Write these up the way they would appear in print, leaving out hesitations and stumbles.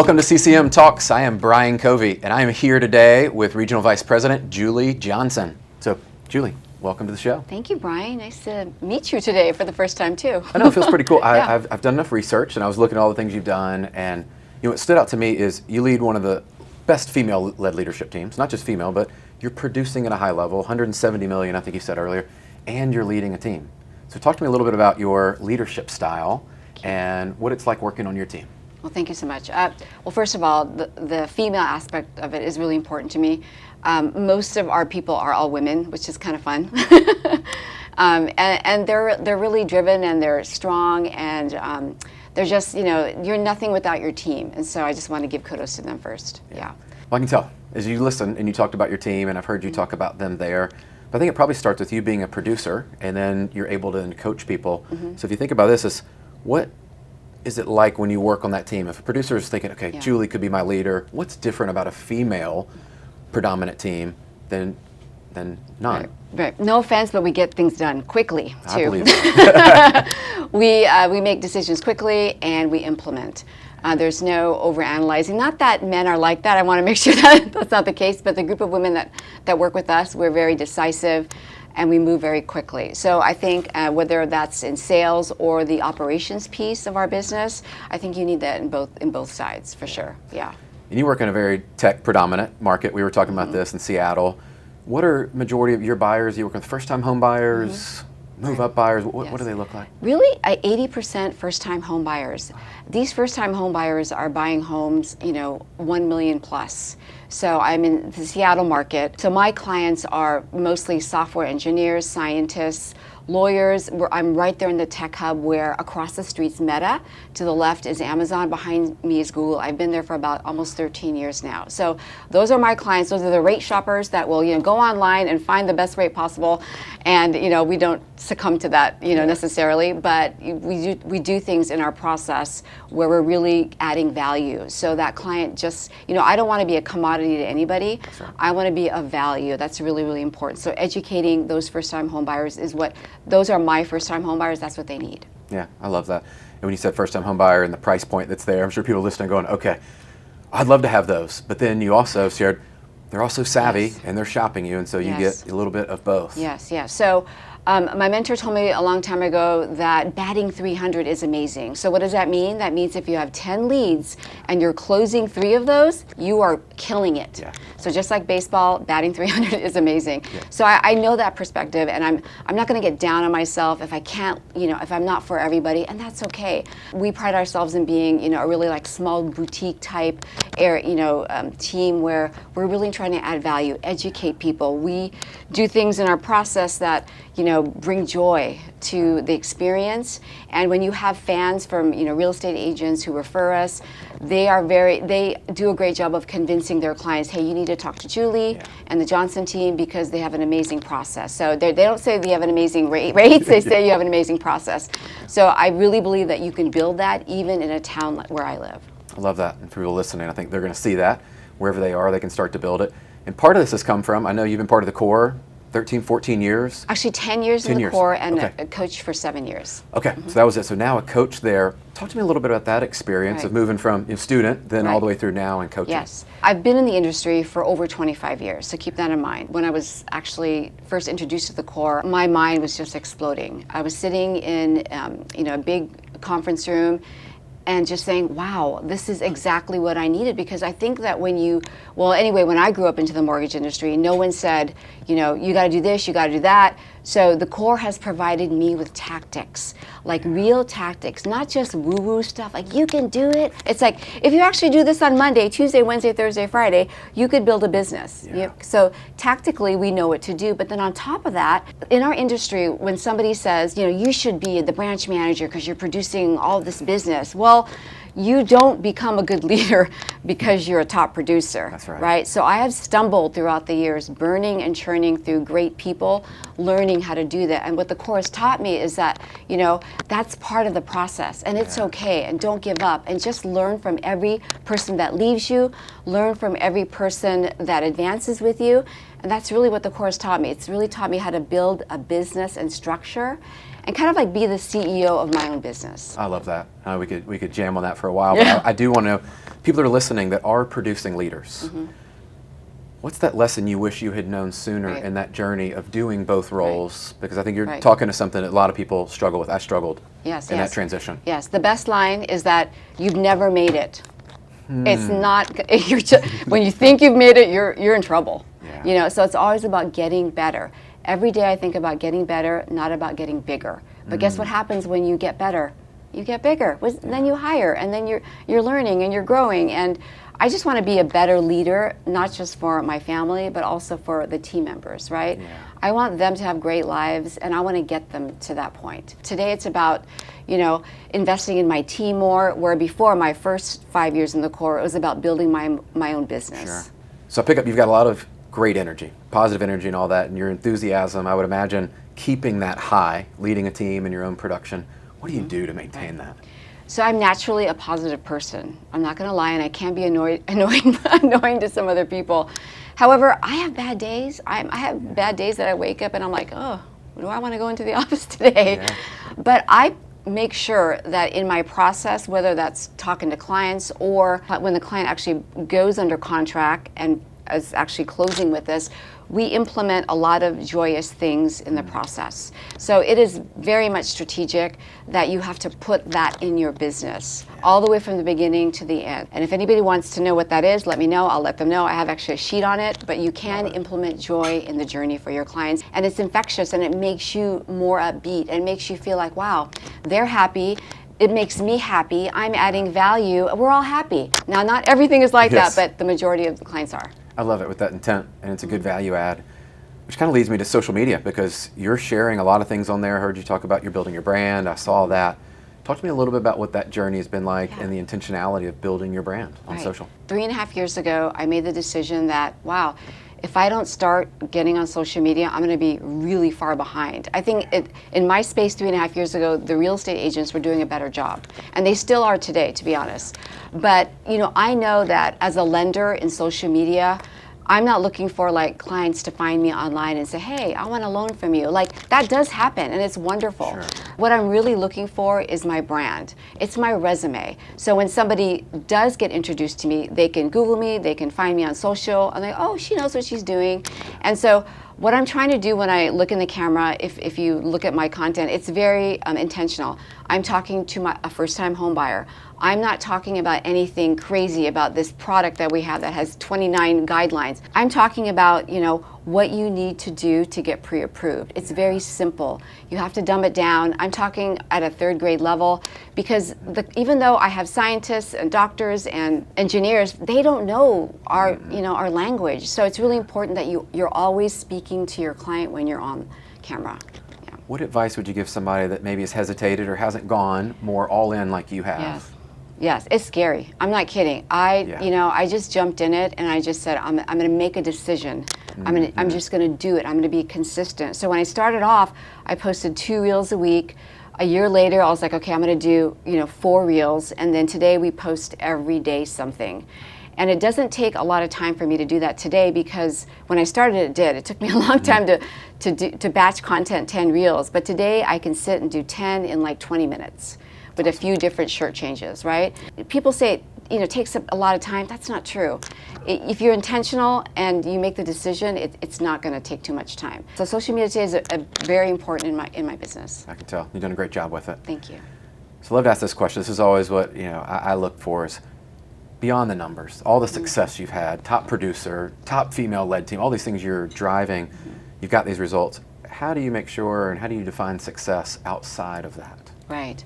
Welcome to CCM Talks. I am Brian Covey, and I am here today with Regional Vice President Julie Johnson. So, Julie, welcome to the show. Thank you, Brian. Nice to meet you today for the first time, too. I know, it feels pretty cool. Yeah. I've done enough research, and I was looking at all the things you've done, and what stood out to me is you lead one of the best female-led leadership teams, not just female, but you're producing at a high level, 170 million, I think you said earlier, and you're leading a team. So talk to me a little bit about your leadership style and what it's like working on your team. Well, thank you so much. Well, first of all, the female aspect of it is really important to me. Most of our people are all women, which is kind of fun. And they're really driven, and they're strong, and they're just, you're nothing without your team. And so I just want to give kudos to them first. Yeah. Well, I can tell as you listen and you talked about your team, and I've heard you talk about them there. But I think it probably starts with you being a producer, and then you're able to coach people. So if you think about this, as what is it like when you work on that team? If a producer is thinking, okay, Julie could be my leader, what's different about a female predominant team than none? Right. No offense, but we get things done quickly, too. I believe that. We make decisions quickly, and we implement. There's no overanalyzing. Not that men are like that. I want to make sure that that's not the case, but the group of women that work with us, we're very decisive, and we move very quickly. So I think whether that's in sales or the operations piece of our business, I think you need that in both sides, for sure. Yeah. And you work in a very tech predominant market. We were talking about this in Seattle. What are majority of your buyers? You work with first-time home buyers, move-up buyers. What do they look like? Really, 80% first-time home buyers. These first-time home buyers are buying homes, 1 million plus. So I'm in the Seattle market. So my clients are mostly software engineers, scientists, lawyers. I'm right there in the tech hub where across the street's Meta, to the left is Amazon, behind me is Google. I've been there for about almost 13 years now. So those are my clients. Those are the rate shoppers that will go online and find the best rate possible. And we don't succumb to that necessarily, but we do things in our process where we're really adding value. So that client just, I don't want to be a commodity to anybody. Right. I want to be of value. That's really, really important. So educating those first-time home buyers those are my first-time home buyers. That's what they need. Yeah, I love that. And when you said first-time home buyer and the price point that's there, I'm sure people listening going, okay, I'd love to have those. But then you also shared they're also savvy and they're shopping you, and so you get a little bit of both. Yes. So my mentor told me a long time ago that batting 300 is amazing. So what does that mean? That means if you have 10 leads and you're closing 3 of those, you are killing it. Yeah. So just like baseball, batting 300 is amazing. Yeah. So I know that perspective, and I'm not going to get down on myself if I can't, if I'm not for everybody, and that's okay. We pride ourselves in being, a really small boutique type team where we're really trying to add value, educate people. We do things in our process that bring joy to the experience. And when you have fans from real estate agents who refer us, they do a great job of convincing their clients, hey, you need to talk to Julie and the Johnson team because they have an amazing process. So they don't say they have an amazing rates, they say you have an amazing process. So I really believe that you can build that even in a town where I live. I love that. And for people listening, I think they're going to see that wherever they are, they can start to build it. And part of this has come from, I know you've been part of the core 13, 14 years? Actually, 10 years in the core, and a coach for 7 years. Okay, so that was it. So now a coach there. Talk to me a little bit about that experience of moving from student, then all the way through now and coaching. Yes. I've been in the industry for over 25 years, so keep that in mind. When I was actually first introduced to the core, my mind was just exploding. I was sitting in a big conference room and just saying, wow, this is exactly what I needed. Because I think that when I grew up into the mortgage industry, no one said, you got to do this, you got to do that. So the core has provided me with tactics, like real tactics, not just woo-woo stuff, like you can do it. It's like, if you actually do this on Monday, Tuesday, Wednesday, Thursday, Friday, you could build a business. Yeah. So tactically, we know what to do. But then on top of that, in our industry, when somebody says, you should be the branch manager because you're producing all this business, well, you don't become a good leader because you're a top producer. That's right. Right? So I have stumbled throughout the years, burning and churning through great people, learning how to do that. And what the core has taught me is that, that's part of the process, and it's okay, and don't give up, and just learn from every person that leaves you, learn from every person that advances with you, And that's really what the course taught me. It's really taught me how to build a business and structure and kind of like be the CEO of my own business. I love that. We could jam on that for a while, Yeah. but I do want to know, people that are listening that are producing leaders, what's that lesson you wish you had known sooner Right. in that journey of doing both roles? Because I think you're Right. talking to something that a lot of people struggle with. I struggled Yes, in yes. that transition. Yes, the best line is that you've never made it. It's not, you're just, when you think you've made it, you're in trouble. Yeah. You know, so it's always about getting better. Every day I think about getting better, not about getting bigger. But guess what happens when you get better? You get bigger. Then you hire, and then you're learning and you're growing. And I just want to be a better leader, not just for my family, but also for the team members, right? Yeah. I want them to have great lives, and I want to get them to that point. Today it's about, you know, investing in my team more, where before my first 5 years in the Corps, it was about building my own business. Sure. So I pick up, you've got a lot of great energy, positive energy and all that, and your enthusiasm, I would imagine, keeping that high, leading a team in your own production. What do you do to maintain that? So I'm naturally a positive person. I'm not going to lie, and I can be annoying to some other people. However, I have bad days. I have bad days that I wake up and I'm like, oh, do I want to go into the office today? Yeah. But I make sure that in my process, whether that's talking to clients or when the client actually goes under contract and is actually closing with us, we implement a lot of joyous things in the process. So it is very much strategic that you have to put that in your business all the way from the beginning to the end. And if anybody wants to know what that is, let me know. I'll let them know. I have actually a sheet on it, but you can implement joy in the journey for your clients. And it's infectious, and it makes you more upbeat and makes you feel like, wow, they're happy. It makes me happy. I'm adding value. We're all happy. Now, not everything is like Yes. that, but the majority of the clients are. I love it with that intent, and it's a good value add, which kind of leads me to social media, because you're sharing a lot of things on there. I heard you talk about you're building your brand. I saw that. Talk to me a little bit about what that journey has been like and the intentionality of building your brand on Right. social. 3.5 years ago, I made the decision that, wow, if I don't start getting on social media, I'm going to be really far behind. I think in my space 3.5 years ago, the real estate agents were doing a better job. And they still are today, to be honest. But, you know, I know that as a lender in social media, I'm not looking for like clients to find me online and say, hey, I want a loan from you. Like, that does happen, and it's wonderful. Sure. What I'm really looking for is my brand. It's my resume. So when somebody does get introduced to me, they can Google me, they can find me on social, and they, oh, she knows what she's doing. And so what I'm trying to do when I look in the camera, if you look at my content, it's very intentional. I'm talking to a first-time home buyer. I'm not talking about anything crazy about this product that we have that has 29 guidelines. I'm talking about, you know, what you need to do to get pre-approved. It's very simple. You have to dumb it down. I'm talking at a third grade level, because even though I have scientists and doctors and engineers, they don't know our, you know, our language. So it's really important that you're always speaking to your client when you're on camera. Yeah. What advice would you give somebody that maybe has hesitated or hasn't gone more all in like you have? Yes. Yes, it's scary. I'm not kidding. You know, I just jumped in it and I just said, I'm going to make a decision. I'm just going to do it. I'm going to be consistent. So when I started off, I posted 2 reels a week. A year later, I was like, okay, I'm going to do, you know, 4 reels. And then today we post every day something. And it doesn't take a lot of time for me to do that today, because when I started, it did. It took me a long time to batch content 10 reels. But today I can sit and do 10 in like 20 minutes. With a few different shirt changes, right? People say, you know, it takes a lot of time. That's not true. If you're intentional and you make the decision, it's not going to take too much time. So social media today is a very important in my business. I can tell. You've done a great job with it. Thank you. So I'd love to ask this question. This is always what, you know, I look for is beyond the numbers, all the success you've had, top producer, top female-led team, all these things you're driving, you've got these results. How do you make sure, and how do you define success outside of that? Right.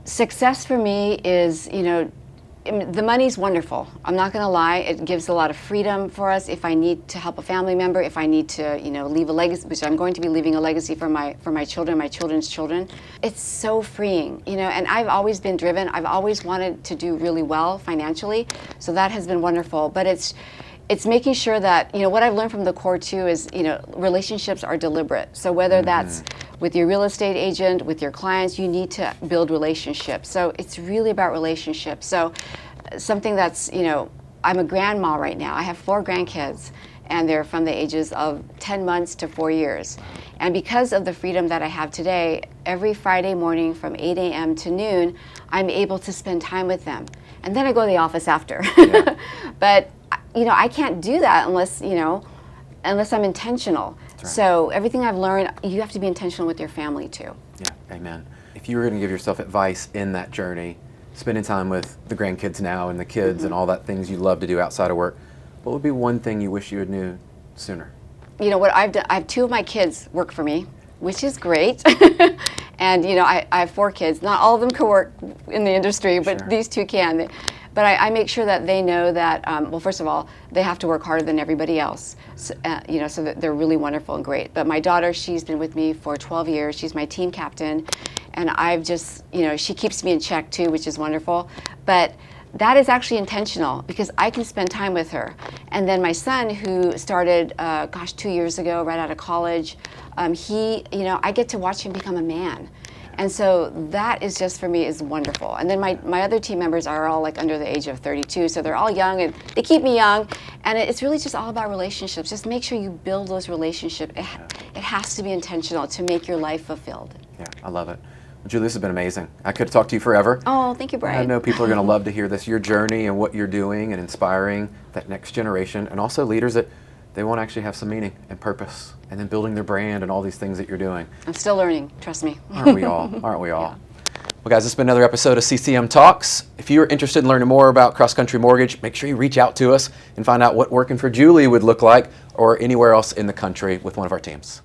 Success for me is, you know, the money's wonderful. I'm not going to lie. It gives a lot of freedom for us. If I need to help a family member, if I need to, you know, leave a legacy, which I'm going to be leaving a legacy for my children, my children's children, it's so freeing, you know. And I've always been driven. I've always wanted to do really well financially, so that has been wonderful. But it's making sure that, you know, what I've learned from the Corps too is, you know, relationships are deliberate. So whether that's with your real estate agent, with your clients, you need to build relationships. So it's really about relationships. So something that's, you know, I'm a grandma right now. I have 4 grandkids. and they're from the ages of 10 months to 4 years. And because of the freedom that I have today, every Friday morning from 8 a.m. to noon, I'm able to spend time with them. And then I go to the office after. Yeah. But, I can't do that unless I'm intentional. Right. So everything I've learned, you have to be intentional with your family too. Yeah, amen. If you were going to give yourself advice in that journey, spending time with the grandkids now and the kids and all that things you love to do outside of work, what would be one thing you wish you had knew sooner? What I've done, I have 2 of my kids work for me, which is great. And I have 4 kids. Not all of them can work in the industry, but Sure. these 2 can. But I make sure that they know that, well, first of all, they have to work harder than everybody else. So, so that they're really wonderful and great. But my daughter, she's been with me for 12 years. She's my team captain. And I've just, she keeps me in check too, which is wonderful. But that is actually intentional because I can spend time with her. And then my son, who started, 2 years ago, right out of college, I get to watch him become a man. And so that is just, for me, is wonderful. And then my other team members are all like under the age of 32, so they're all young and they keep me young. And it's really just all about relationships. Just make sure you build those relationships. It has to be intentional to make your life fulfilled. Yeah, I love it. Well, Julie, this has been amazing. I could have talked to you forever. Oh, thank you, Brian. I know people are going to love to hear this, your journey and what you're doing and inspiring that next generation, and also leaders that they want to actually have some meaning and purpose, and then building their brand and all these things that you're doing. I'm still learning, trust me. Aren't we all? Aren't we all? Yeah. Well, guys, this has been another episode of CCM Talks. If you're interested in learning more about cross-country mortgage, make sure you reach out to us and find out what working for Julie would look like or anywhere else in the country with one of our teams.